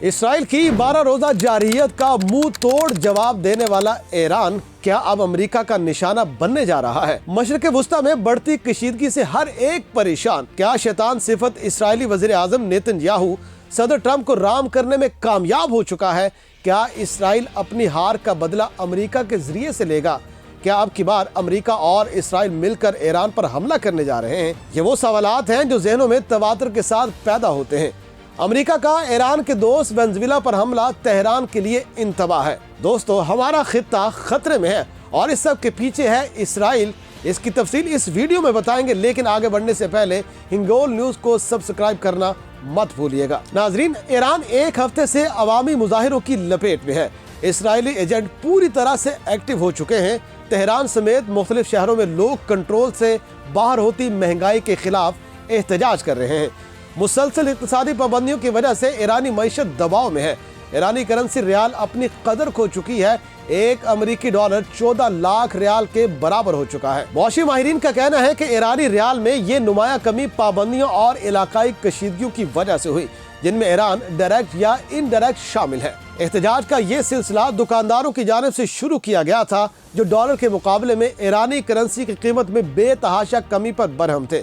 Israel की 12 रोजा जारहियत का मुंह तोड़ जवाब देने वाला ईरान क्या अब अमेरिका का निशाना बनने जा रहा है? मशरिक वुस्ता में बढ़ती कशीदगी से हर एक परेशान। क्या शैतान सिफत इस्राएली वज़ीर आज़म नेतन्याहू सदर ट्रंप को राम करने में कामयाब हो चुका है? क्या इसराइल अपनी हार का बदला अमेरिका के जरिए से लेगा? क्या अब की बार अमेरिका और इसराइल मिलकर ईरान पर हमला करने जा रहे हैं? ये वो सवालात हैं जो जहनों में तवातर के साथ पैदा होते हैं। अमेरिका का ईरान के दोस्त वेनेजुएला पर हमला तेहरान के लिए इंतबाह है। दोस्तों, हमारा खित्ता खतरे में है और इस सब के पीछे है इसराइल। इसकी तफसील इस वीडियो में बताएंगे, लेकिन आगे बढ़ने से पहले हिंगोल न्यूज को सब्सक्राइब करना मत भूलिएगा। नाजरीन, ईरान एक हफ्ते से अवामी मुजाहिरों की लपेट में है। इसराइली एजेंट पूरी तरह से एक्टिव हो चुके हैं। तेहरान समेत मुख्तलिफ शहरों में लोग कंट्रोल से बाहर होती महंगाई के खिलाफ एहतजाज कर रहे हैं। मुसलसल इक़्तिसादी पाबंदियों की वजह से ईरानी मईशत दबाव में है। ईरानी करेंसी रियाल अपनी कदर खो चुकी है। एक अमेरिकी डॉलर 14 लाख रियाल के बराबर हो चुका है। मौशी माहिरीन का कहना है कि ईरानी रियाल में ये नुमाया कमी पाबंदियों और इलाकाई कशीदगियों की वजह से हुई, जिनमें ईरान डायरेक्ट या इनडायरेक्ट शामिल है। एहतजाज का ये सिलसिला दुकानदारों की जानिब से शुरू किया गया था, जो डॉलर के मुकाबले में ईरानी करेंसी की कीमत में बेतहाशा कमी पर बरहम थे।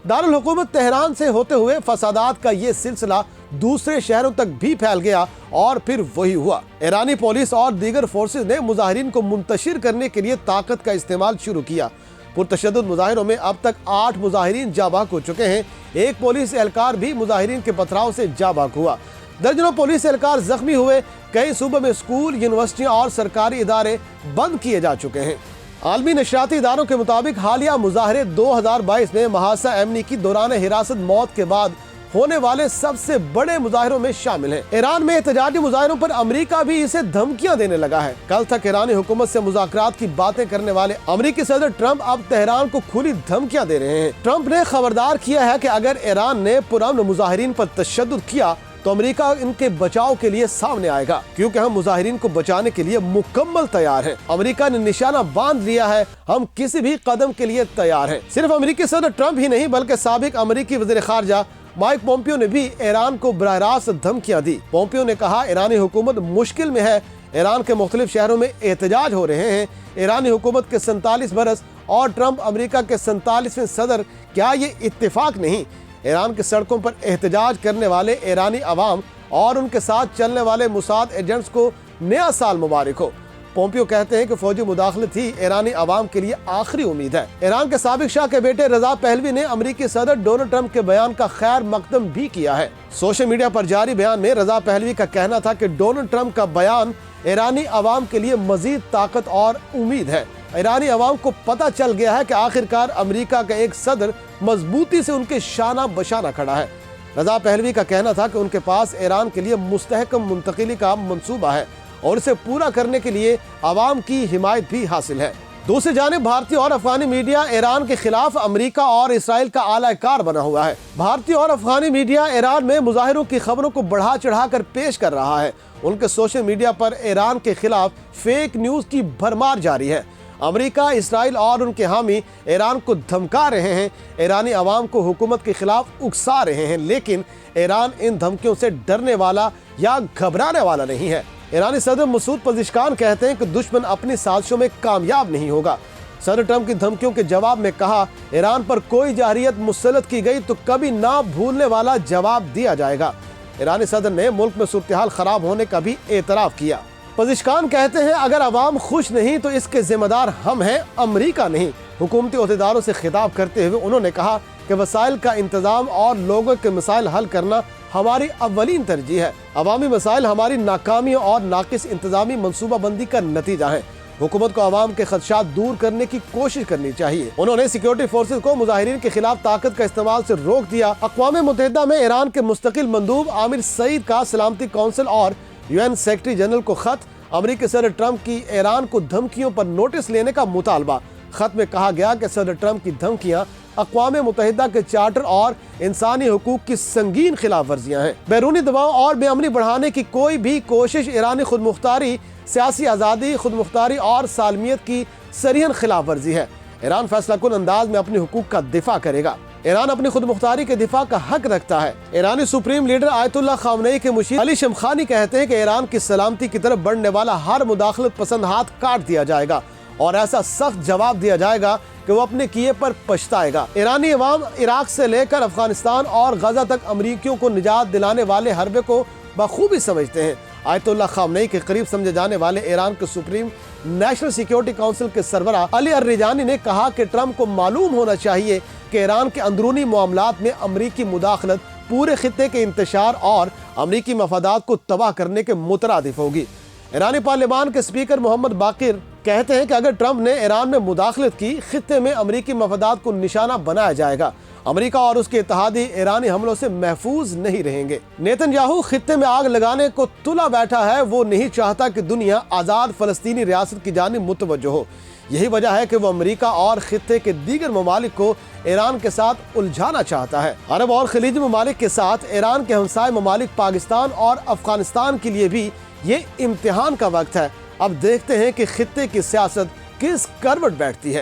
दारुल हुकूमत तेहरान से होते हुए फसादात का ये सिलसिला दूसरे शहरों तक भी फैल गया और फिर वही हुआ। ईरानी पुलिस और दीगर फोर्सेज ने मुजाहिरीन को मुंतशिर करने के लिए ताकत का इस्तेमाल शुरू किया। पुरतशद्दुद मुजाहिरों में अब तक 8 मुजाहिरीन जाबाक हो चुके हैं। एक पुलिस एहलकार भी मुजाहिरीन के पथराव से जाबाक हुआ। दर्जनों पुलिस एहलकार जख्मी हुए। कई सूबों में स्कूल, यूनिवर्सिटियां और सरकारी इदारे बंद किए जा चुके हैं। आलमी नशरियाती इदारों के मुताबिक हालिया मुजाहरे 2022 में महासा एमनी की दौरान हिरासत मौत के बाद होने वाले सबसे बड़े मुजाहरों में शामिल है। ईरान में एहतजाजी मुजाहरों पर अमेरिका भी इसे धमकियां देने लगा है। कल तक ईरानी हुकूमत से मुज़ाकरात की बातें करने वाले अमेरिकी सदर ट्रंप अब तेहरान को खुली धमकियां दे रहे हैं। ट्रंप ने खबरदार किया है कि अगर ईरान ने पुरअमन मुजाहिरीन पर तशद्दुद किया तो अमेरिका इनके बचाव के लिए सामने आएगा, क्योंकि हम मुजाहिरीन को बचाने के लिए मुकम्मल तैयार हैं। अमेरिका ने निशाना बांध लिया है, हम किसी भी कदम के लिए तैयार हैं। सिर्फ अमेरिकी सदर ट्रंप ही नहीं, बल्कि साबिक अमेरिकी वज़ीर खारजा माइक पोम्पियो ने भी ईरान को बराह रास्त धमकियां दी। पोम्पियो ने कहा, ईरानी हुकूमत मुश्किल में है। ईरान के मुख्तलिफ शहरों में एहतजाज हो रहे हैं। ईरानी हुकूमत के 47 बरस और ट्रंप अमेरिका के 47वें सदर, क्या ये इत्तेफाक नहीं? ईरान की सड़कों पर एहतजाज करने वाले ईरानी अवाम और उनके साथ चलने वाले मुसाद एजेंट्स को नया साल मुबारक हो। पोम्पियो कहते हैं कि फौजी मुदाखलत ही ईरानी अवाम के लिए आखिरी उम्मीद है। ईरान के साबिक शाह के बेटे रजा पहलवी ने अमेरिकी सदर डोनाल्ड ट्रंप के बयान का खैर मकदम भी किया है। सोशल मीडिया पर जारी बयान में रजा पहलवी का कहना था कि डोनाल्ड ट्रंप का बयान ईरानी अवाम के लिए मजीद ताकत और उम्मीद है। ईरानी अवाम को पता चल गया है कि आखिरकार अमेरिका का एक सदर मजबूती से उनके शाना बशाना खड़ा है। रजा पहलवी का कहना था कि उनके पास ईरान के लिए मुस्तहकम मुंतकिली का मंसूबा है और इसे पूरा करने के लिए अवाम की हिमायत भी हासिल है। दूसरी जानिब भारतीय और अफगानी मीडिया ईरान के खिलाफ अमेरिका और इसराइल का आलाकार बना हुआ है। भारतीय और अफगानी मीडिया ईरान में मुजाहिरों की खबरों को बढ़ा चढ़ा कर पेश कर रहा है। उनके सोशल मीडिया पर ईरान के खिलाफ फेक न्यूज की भरमार जारी है। अमेरिका, इसराइल और उनके हामी ईरान को धमका रहे हैं, ईरानी अवाम को हुकूमत के खिलाफ उकसा रहे हैं, लेकिन ईरान इन धमकियों से डरने वाला या घबराने वाला नहीं है। ईरानी सदर मसूद पज़ेश्कियान कहते हैं कि दुश्मन अपनी साजिशों में कामयाब नहीं होगा। सदर ट्रंप की धमकियों के जवाब में कहा, ईरान पर कोई जारहियत मुसल्लत की गई तो कभी ना भूलने वाला जवाब दिया जाएगा। ईरानी सदर ने मुल्क में सूरत हाल खराब होने का भी एतराफ़ किया। पज़ेश्कियान कहते हैं, अगर अवाम खुश नहीं तो इसके जिम्मेदार हम हैं, अमेरिका नहीं। हुकूमती अहदेदारों से खिताब करते हुए उन्होंने कहा कि वसाइल का इंतजाम और लोगों के मसाइल हल करना हमारी अव्वलीन तरजीह है। अवामी मसाइल हमारी नाकामियों और नाकिस इंतजामी मनसूबाबंदी का नतीजा है। हुकूमत को अवाम के खदशात दूर करने की कोशिश करनी चाहिए। उन्होंने सिक्योरिटी फोर्सेज को मुजाहिरीन के खिलाफ ताकत का इस्तेमाल से रोक दिया। अक़वाम मुत्तहिदा में ईरान के मुस्तकिल मंदूब आमिर सईद का सलामती कौंसिल और UN सेक्रेटरी जनरल को खत। अमेरिकी सदर ट्रंप की ईरान को धमकियों पर नोटिस लेने का मुतालबा। खत में कहा गया कि सदर ट्रंप की धमकियां अक़वाम मुत्तहिदा के चार्टर और इंसानी हुकूक की संगीन खिलाफ वर्जियाँ हैं। बैरूनी दबाव और बेअमनी बढ़ाने की कोई भी कोशिश ईरानी खुद मुख्तारी, सियासी आज़ादी, खुद मुख्तारी और सालमियत की सरीहन खिलाफ वर्जी है। ईरान फैसला कुन अंदाज में अपने हुकूक का दिफा करेगा। ईरान अपनी खुद मुख्तारी के दिफा का हक रखता है। ईरानी सुप्रीम लीडर आयतुल्लाह खामनेई के मुशीर अली शमखानी कहते हैं कि ईरान की सलामती की तरफ बढ़ने वाला हर मुदाखलत पसंद हाथ काट दिया जाएगा और ऐसा सख्त जवाब दिया जाएगा कि वो अपने किए पर पछताएगा। ईरानी अवाम इराक से लेकर अफगानिस्तान और गजा तक अमरीकियों को निजात दिलाने वाले हरबे को बखूबी समझते हैं। आयतुल्लाह खामनेई के करीब समझे जाने वाले ईरान के सुप्रीम नेशनल सिक्योरिटी काउंसिल के सरबराह अली अर्रिजानी ने कहा कि ट्रंप को मालूम होना चाहिए कि ईरान के अंदरूनी मामलात में अमरीकी मुदाखलत पूरे खित्ते के इंतशार और अमरीकी मफादात को तबाह करने के मुतरादिफ होगी। ईरानी पार्लियामान के स्पीकर मोहम्मद बाकिर कहते हैं कि अगर ट्रंप ने ईरान में मुदाखलत की, खित्ते में अमरीकी मफादात को निशाना बनाया जाएगा। अमेरिका और उसके इत्तेहादी ईरानी हमलों से महफूज नहीं रहेंगे। नेतन्याहू खित्ते में आग लगाने को तुला बैठा है। वो नहीं चाहता कि दुनिया आज़ाद फ़लस्तीनी रियासत की जानिब मुतवज्जो हो। यही वजह है कि वो अमेरिका और खित्ते के दीगर ममालिक को ईरान के साथ उलझाना चाहता है। अरब और खलीजी ममालिक के साथ ईरान के हमसाय ममालिक पाकिस्तान और अफगानिस्तान के लिए भी ये इम्तिहान का वक्त है। अब देखते हैं कि खित्ते की सियासत किस करवट बैठती है।